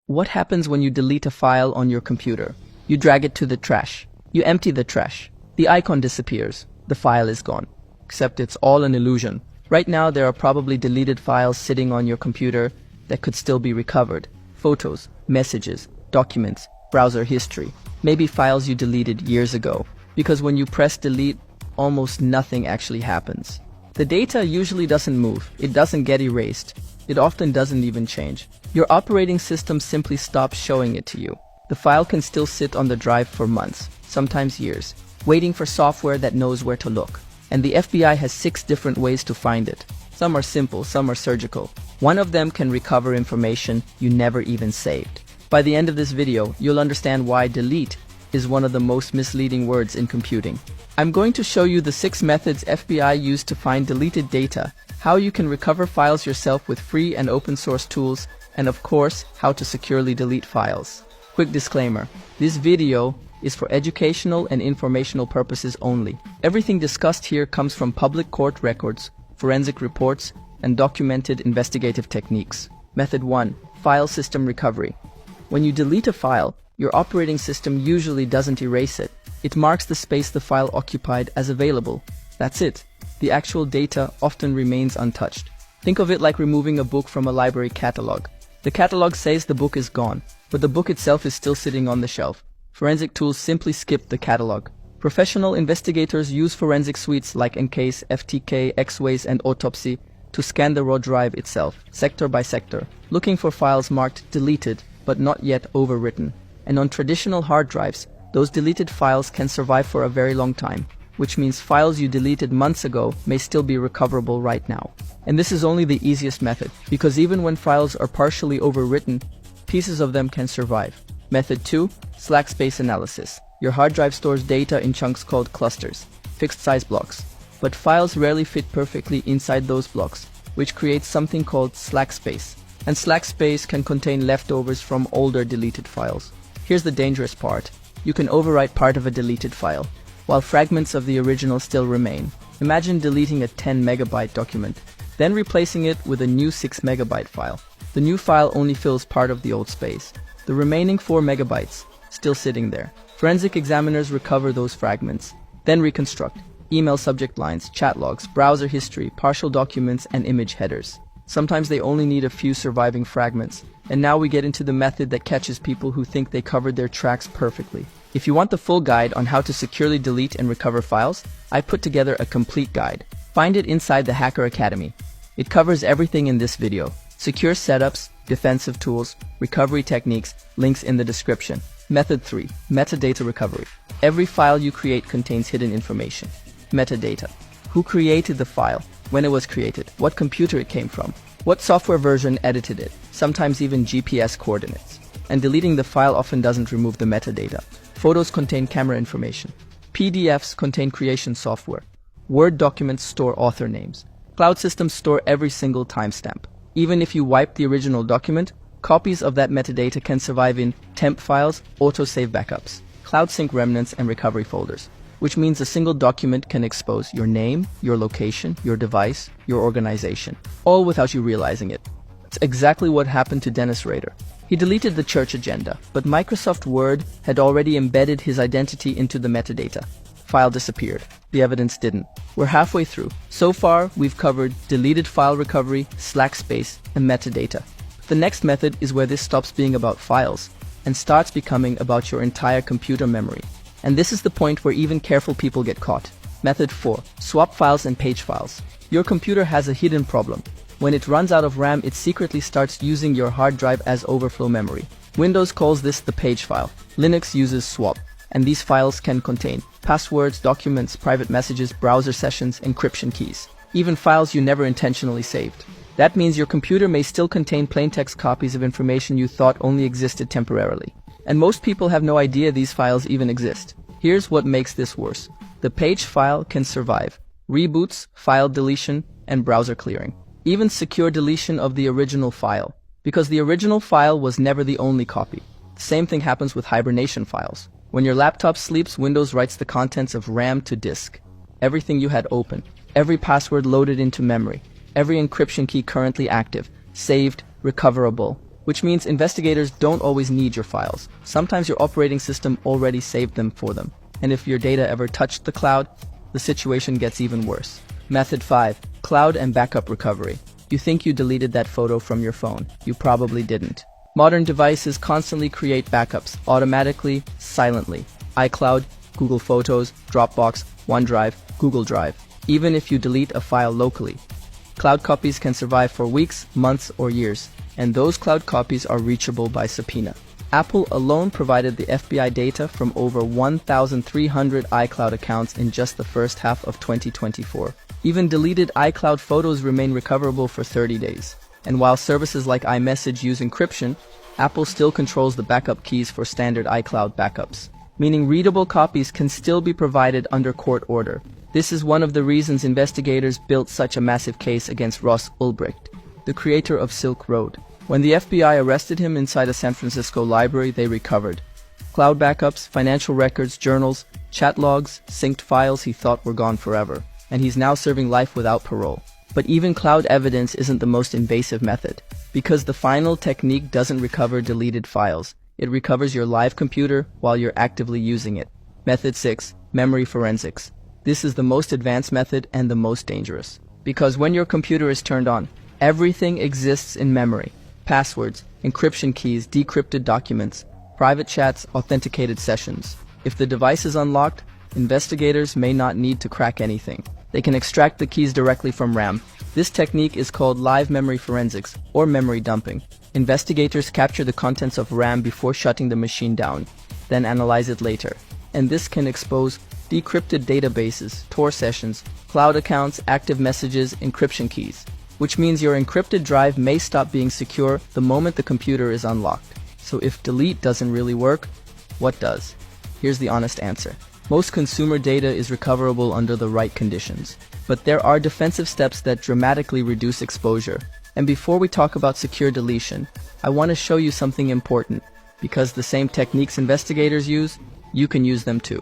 What happens when you delete a file on your computer? You drag it to the trash. You empty the trash. The icon disappears. The file is gone. Except it's all an illusion. Right now there are probably deleted files sitting on your computer that could still be recovered. Photos, messages, documents, browser history. Maybe files you deleted years ago. Because when you press delete, almost nothing actually happens. The data usually doesn't move. It doesn't get erased. It often doesn't even change. Your operating system simply stops showing it to you. The file can still sit on the drive for months, sometimes years, waiting for software that knows where to look. And the FBI has 6 different ways to find it. Some are simple, some are surgical. One of them can recover information you never even saved. By the end of this video, you'll understand why delete is one of the most misleading words in computing. I'm going to show you the 6 methods FBI use to find deleted data, how you can recover files yourself with free and open source tools, and of course, how to securely delete files. Quick disclaimer, this video is for educational and informational purposes only. Everything discussed here comes from public court records, forensic reports, and documented investigative techniques. Method 1. File system recovery. When you delete a file, your operating system usually doesn't erase it. It marks the space the file occupied as available. That's it. The actual data often remains untouched. Think of it like removing a book from a library catalog. The catalog says the book is gone, but the book itself is still sitting on the shelf. Forensic tools simply skip the catalog. Professional investigators use forensic suites like Encase, FTK, X-Ways, and Autopsy to scan the raw drive itself, sector by sector, looking for files marked deleted but not yet overwritten. And on traditional hard drives, those deleted files can survive for a very long time, which means files you deleted months ago may still be recoverable right now. And this is only the easiest method, because even when files are partially overwritten, pieces of them can survive. Method 2. Slack space analysis. Your hard drive stores data in chunks called clusters, fixed size blocks. But files rarely fit perfectly inside those blocks, which creates something called slack space. And slack space can contain leftovers from older deleted files. Here's the dangerous part. You can overwrite part of a deleted file, while fragments of the original still remain. Imagine deleting a 10 megabyte document, then replacing it with a new 6 megabyte file. The new file only fills part of the old space. The remaining 4 megabytes, still sitting there. Forensic examiners recover those fragments, then reconstruct email subject lines, chat logs, browser history, partial documents, and image headers. Sometimes they only need a few surviving fragments. And now we get into the method that catches people who think they covered their tracks perfectly. If you want the full guide on how to securely delete and recover files, I put together a complete guide. Find it inside the Hacker Academy. It covers everything in this video. Secure setups, defensive tools, recovery techniques, links in the description. Method 3. Metadata recovery. Every file you create contains hidden information. Metadata. Who created the file? When it was created? What computer it came from? What software version edited it? Sometimes even GPS coordinates. And deleting the file often doesn't remove the metadata. Photos contain camera information. PDFs contain creation software. Word documents store author names. Cloud systems store every single timestamp. Even if you wipe the original document, copies of that metadata can survive in temp files, autosave backups, cloud sync remnants, and recovery folders, which means a single document can expose your name, your location, your device, your organization, all without you realizing it. It's exactly what happened to Dennis Rader. He deleted the church agenda, but Microsoft Word had already embedded his identity into the metadata. File disappeared. The evidence didn't. We're halfway through. So far, we've covered deleted file recovery, slack space, and metadata. The next method is where this stops being about files and starts becoming about your entire computer memory. And this is the point where even careful people get caught. Method 4. Swap files and page files. Your computer has a hidden problem. When it runs out of RAM, it secretly starts using your hard drive as overflow memory. Windows calls this the page file. Linux uses swap. And these files can contain passwords, documents, private messages, browser sessions, encryption keys. Even files you never intentionally saved. That means your computer may still contain plaintext copies of information you thought only existed temporarily. And most people have no idea these files even exist. Here's what makes this worse. The page file can survive reboots, file deletion, and browser clearing. Even secure deletion of the original file, because the original file was never the only copy. The same thing happens with hibernation files. When your laptop sleeps, Windows writes the contents of RAM to disk. Everything you had open, every password loaded into memory, every encryption key currently active, saved, recoverable, which means investigators don't always need your files. Sometimes your operating system already saved them for them. And if your data ever touched the cloud, the situation gets even worse. Method 5. Cloud and backup recovery. You think you deleted that photo from your phone. You probably didn't. Modern devices constantly create backups, automatically, silently. iCloud, Google Photos, Dropbox, OneDrive, Google Drive. Even if you delete a file locally, cloud copies can survive for weeks, months, or years, and those cloud copies are reachable by subpoena. Apple alone provided the FBI data from over 1,300 iCloud accounts in just the first half of 2024. Even deleted iCloud photos remain recoverable for 30 days. And while services like iMessage use encryption, Apple still controls the backup keys for standard iCloud backups, meaning readable copies can still be provided under court order. This is one of the reasons investigators built such a massive case against Ross Ulbricht, the creator of Silk Road. When the FBI arrested him inside a San Francisco library, they recovered cloud backups, financial records, journals, chat logs, synced files he thought were gone forever, and he's now serving life without parole. But even cloud evidence isn't the most invasive method, because the final technique doesn't recover deleted files. It recovers your live computer while you're actively using it. Method 6. Memory forensics. This is the most advanced method and the most dangerous, because when your computer is turned on, everything exists in memory. Passwords, encryption keys, decrypted documents, private chats, authenticated sessions. If the device is unlocked, investigators may not need to crack anything. They can extract the keys directly from RAM. This technique is called live memory forensics, or memory dumping. Investigators capture the contents of RAM before shutting the machine down, then analyze it later. And this can expose decrypted databases, Tor sessions, cloud accounts, active messages, encryption keys, which means your encrypted drive may stop being secure the moment the computer is unlocked. So if delete doesn't really work, what does? Here's the honest answer. Most consumer data is recoverable under the right conditions, but there are defensive steps that dramatically reduce exposure. And before we talk about secure deletion, I want to show you something important, because the same techniques investigators use, you can use them too.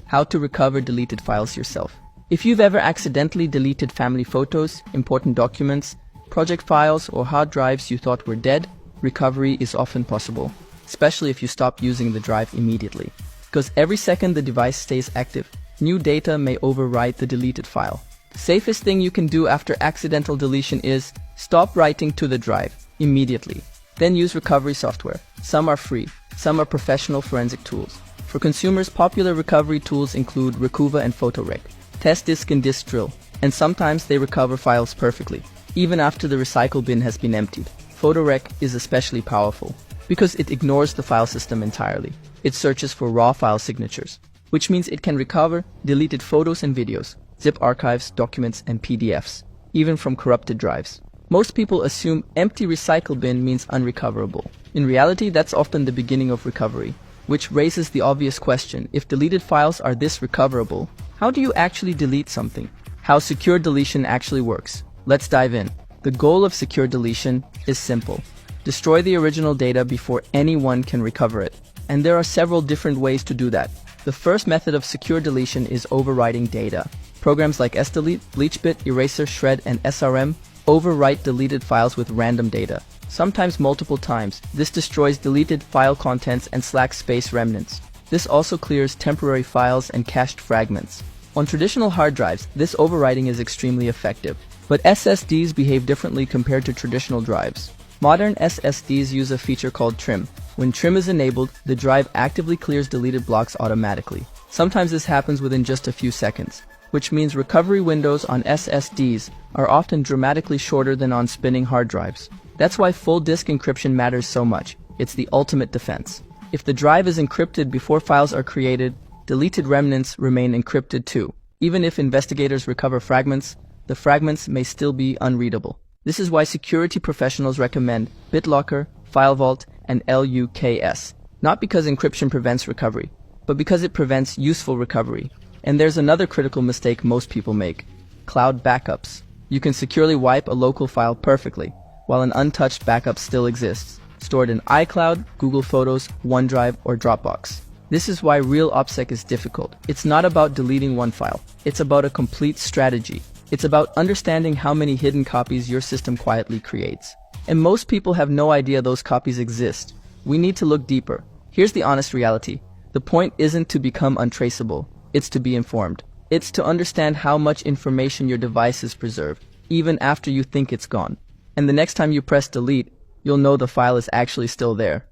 How to recover deleted files yourself. If you've ever accidentally deleted family photos, important documents, project files, or hard drives you thought were dead, recovery is often possible, especially if you stop using the drive immediately. Because every second the device stays active, new data may overwrite the deleted file. The safest thing you can do after accidental deletion is stop writing to the drive immediately. Then use recovery software. Some are free, some are professional forensic tools. For consumers, popular recovery tools include Recuva and PhotoRec, Test Disk and Disk Drill, and sometimes they recover files perfectly, even after the recycle bin has been emptied. PhotoRec is especially powerful because it ignores the file system entirely. It searches for raw file signatures, which means it can recover deleted photos and videos, zip archives, documents, and PDFs, even from corrupted drives. Most people assume empty recycle bin means unrecoverable. In reality, that's often the beginning of recovery, which raises the obvious question: if deleted files are this recoverable, how do you actually delete something? How secure deletion actually works? Let's dive in. The goal of secure deletion is simple. Destroy the original data before anyone can recover it. And there are several different ways to do that. The first method of secure deletion is overwriting data. Programs like sdelete, BleachBit, Eraser, Shred, and SRM overwrite deleted files with random data, sometimes multiple times. This destroys deleted file contents and slack space remnants. This also clears temporary files and cached fragments. On traditional hard drives, this overwriting is extremely effective, but SSDs behave differently compared to traditional drives. Modern SSDs use a feature called trim. When trim is enabled, the drive actively clears deleted blocks automatically. Sometimes this happens within just a few seconds, which means recovery windows on SSDs are often dramatically shorter than on spinning hard drives. That's why full disk encryption matters so much. It's the ultimate defense. If the drive is encrypted before files are created, deleted remnants remain encrypted too. Even if investigators recover fragments, the fragments may still be unreadable. This is why security professionals recommend BitLocker, FileVault, and LUKS. Not because encryption prevents recovery, but because it prevents useful recovery. And there's another critical mistake most people make: cloud backups. You can securely wipe a local file perfectly, while an untouched backup still exists, stored in iCloud, Google Photos, OneDrive, or Dropbox. This is why real OPSEC is difficult. It's not about deleting one file. It's about a complete strategy. It's about understanding how many hidden copies your system quietly creates. And most people have no idea those copies exist. We need to look deeper. Here's the honest reality. The point isn't to become untraceable. It's to be informed. It's to understand how much information your device is preserved, even after you think it's gone. And the next time you press delete, you'll know the file is actually still there.